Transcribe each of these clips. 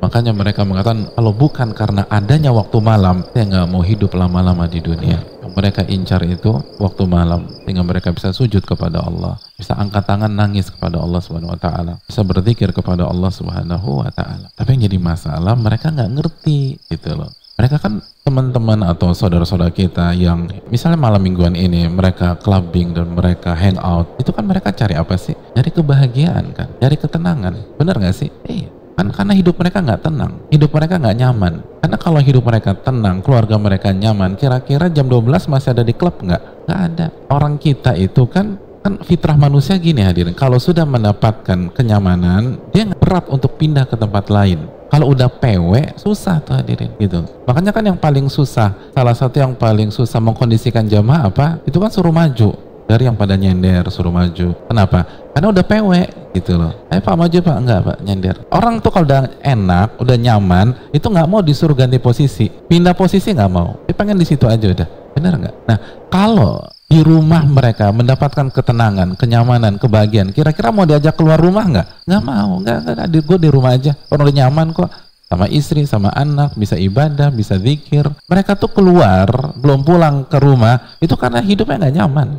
Makanya mereka mengatakan, kalau bukan karena adanya waktu malam, saya nggak mau hidup lama-lama di dunia. Yang mereka incar itu waktu malam, sehingga mereka bisa sujud kepada Allah, bisa angkat tangan nangis kepada Allah Subhanahu Wa Taala, bisa berzikir kepada Allah Subhanahu Wa Taala. Tapi yang jadi masalah, mereka nggak ngerti gitu loh. Mereka kan teman-teman atau saudara-saudara kita yang misalnya malam mingguan ini mereka clubbing dan mereka hangout, itu kan mereka cari apa sih? Cari kebahagiaan kan, cari ketenangan. Benar nggak sih? Iya. Kan karena hidup mereka nggak tenang, hidup mereka nggak nyaman. Karena kalau hidup mereka tenang, keluarga mereka nyaman, kira-kira jam 12 masih ada di klub nggak? Nggak ada. Orang kita itu kan fitrah manusia gini hadirin, kalau sudah mendapatkan kenyamanan, dia berat untuk pindah ke tempat lain. Kalau udah PW, susah tuh hadirin gitu. Makanya kan yang paling susah, salah satu yang paling susah mengkondisikan jamaah apa? Itu kan suruh maju. Dari yang pada nyender, suruh maju. Kenapa? Karena udah PW gitu loh. Ayo Pak maju Pak, enggak Pak, nyender. Orang tuh kalau udah enak, udah nyaman, itu nggak mau disuruh ganti posisi. Pindah posisi nggak mau. Dia pengen di situ aja udah. Bener nggak? Nah, kalau di rumah mereka mendapatkan ketenangan, kenyamanan, kebahagiaan, kira-kira mau diajak keluar rumah nggak? Nggak mau, nggak. Gue di rumah aja, orang udah nyaman kok, sama istri, sama anak, bisa ibadah, bisa zikir. Mereka tuh keluar, belum pulang ke rumah, itu karena hidupnya nggak nyaman,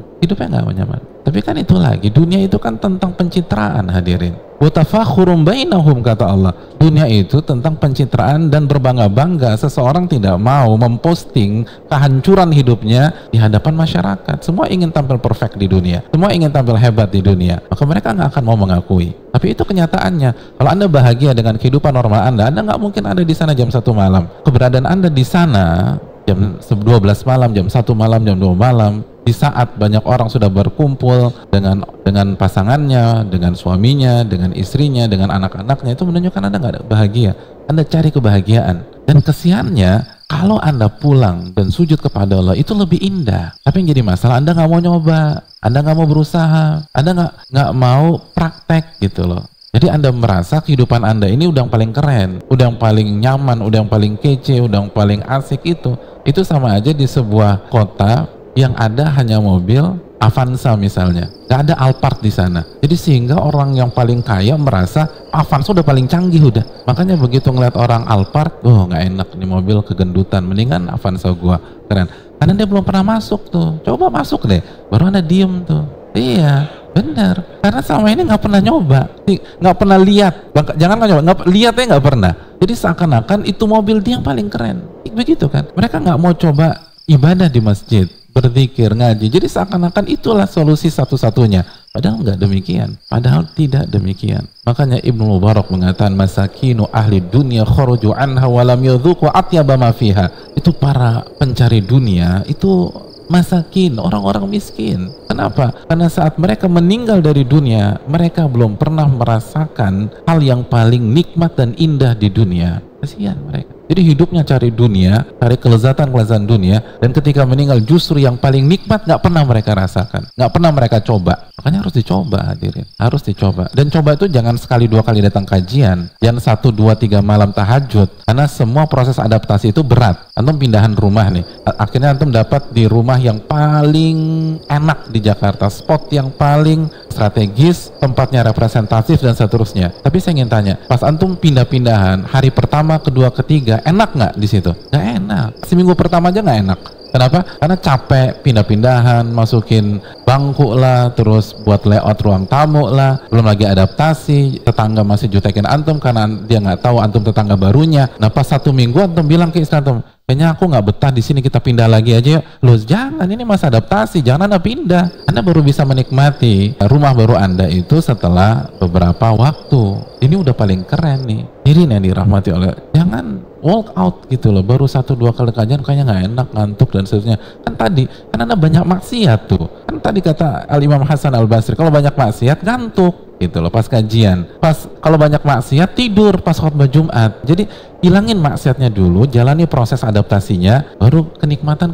Tapi kan itu lagi, dunia itu kan tentang pencitraan hadirin. Watafakhurum bainahum, kata Allah. Dunia itu tentang pencitraan dan berbangga-bangga. Seseorang tidak mau memposting kehancuran hidupnya di hadapan masyarakat. Semua ingin tampil perfect di dunia, semua ingin tampil hebat di dunia, maka mereka nggak akan mau mengakui. Tapi itu kenyataannya. Kalau Anda bahagia dengan kehidupan normal Anda nggak mungkin ada di sana jam 1 malam. Keberadaan Anda di sana jam 12 malam, jam 1 malam, jam 2 malam, di saat banyak orang sudah berkumpul dengan pasangannya, dengan suaminya, dengan istrinya, dengan anak-anaknya, itu menunjukkan Anda nggak bahagia. Anda cari kebahagiaan. Dan kesiannya, kalau Anda pulang dan sujud kepada Allah, itu lebih indah. Tapi yang jadi masalah, Anda nggak mau nyoba, Anda nggak mau berusaha, Anda nggak mau praktek gitu loh. Jadi Anda merasa kehidupan Anda ini udah yang paling keren, udah yang paling nyaman, udah yang paling kece, udah yang paling asik itu. Itu sama aja di sebuah kota yang ada hanya mobil Avanza misalnya, nggak ada Alphard di sana. Jadi sehingga orang yang paling kaya merasa Avanza udah paling canggih udah. Makanya begitu ngeliat orang Alphard, oh nggak enak nih mobil kegendutan, mendingan Avanza gua keren. Karena dia belum pernah masuk tuh. Coba masuk deh, baru Anda diem tuh. Iya, benar. Karena selama ini nggak pernah nyoba, nggak pernah lihat. Jangan nggak nyoba, lihatnya nggak pernah. Jadi seakan-akan itu mobil dia yang paling keren. Begitu kan? Mereka nggak mau coba ibadah di masjid, berzikir, ngaji. Jadi seakan-akan itulah solusi satu-satunya. Padahal nggak demikian. Padahal tidak demikian. Makanya Ibnu Mubarak mengatakan, masakinu ahli dunia kharuju anha walam yadhuqu atyaba ma fiha. Itu para pencari dunia, itu masakin, orang-orang miskin. Kenapa? Karena saat mereka meninggal dari dunia, mereka belum pernah merasakan hal yang paling nikmat dan indah di dunia. Kasihan mereka. Jadi hidupnya cari dunia, cari kelezatan-kelezatan dunia, dan ketika meninggal justru yang paling nikmat nggak pernah mereka rasakan, nggak pernah mereka coba. Makanya harus dicoba hadirin, harus dicoba. Dan coba itu jangan sekali 2 kali datang kajian, jangan 1, 2, 3 malam tahajud, karena semua proses adaptasi itu berat. Antum pindahan rumah nih, akhirnya antum dapat di rumah yang paling enak di Jakarta, spot yang paling strategis, tempatnya representatif dan seterusnya. Tapi saya ingin tanya, pas antum pindah-pindahan, hari pertama, kedua, ketiga, enak nggak di situ? Nggak enak. Seminggu pertama aja nggak enak. Kenapa? Karena capek pindah-pindahan, masukin bangku lah, terus buat layout ruang tamu lah, belum lagi adaptasi, tetangga masih jutekin antum karena dia nggak tahu antum tetangga barunya. Nah pas 1 minggu antum bilang ke istri antum, kayaknya aku nggak betah di sini, kita pindah lagi aja yuk. Loh jangan, ini masa adaptasi, jangan Anda pindah. Anda baru bisa menikmati rumah baru Anda itu setelah beberapa waktu. Ini udah paling keren nih. Ini yang dirahmati oleh, jangan walk out gitu loh, baru 1, 2 kali kajian kayaknya nggak enak, ngantuk dan seterusnya. Kan tadi, kan Anda banyak maksiat tuh. Kan tadi kata Al-Imam Hasan Al-Basri, kalau banyak maksiat ngantuk gitu loh pas kajian. Kalau banyak maksiat tidur pas khutbah Jumat. Jadi hilangin maksiatnya dulu, jalani proses adaptasinya, baru kenikmatan.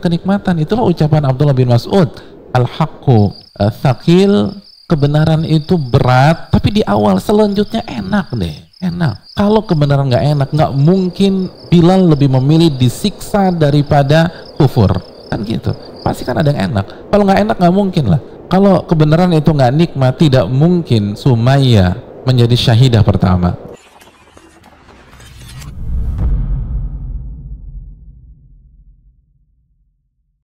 Itulah ucapan Abdullah bin Mas'ud, al-haqqu thaqil, kebenaran itu berat, tapi di awal, selanjutnya enak deh. Enak. Kalau kebenaran nggak enak, nggak mungkin Bilal lebih memilih disiksa daripada kufur. Kan gitu. Pasti kan ada yang enak. Kalau nggak enak nggak mungkin lah. Kalau kebenaran itu nggak nikmat, tidak mungkin Sumayyah menjadi syahidah pertama.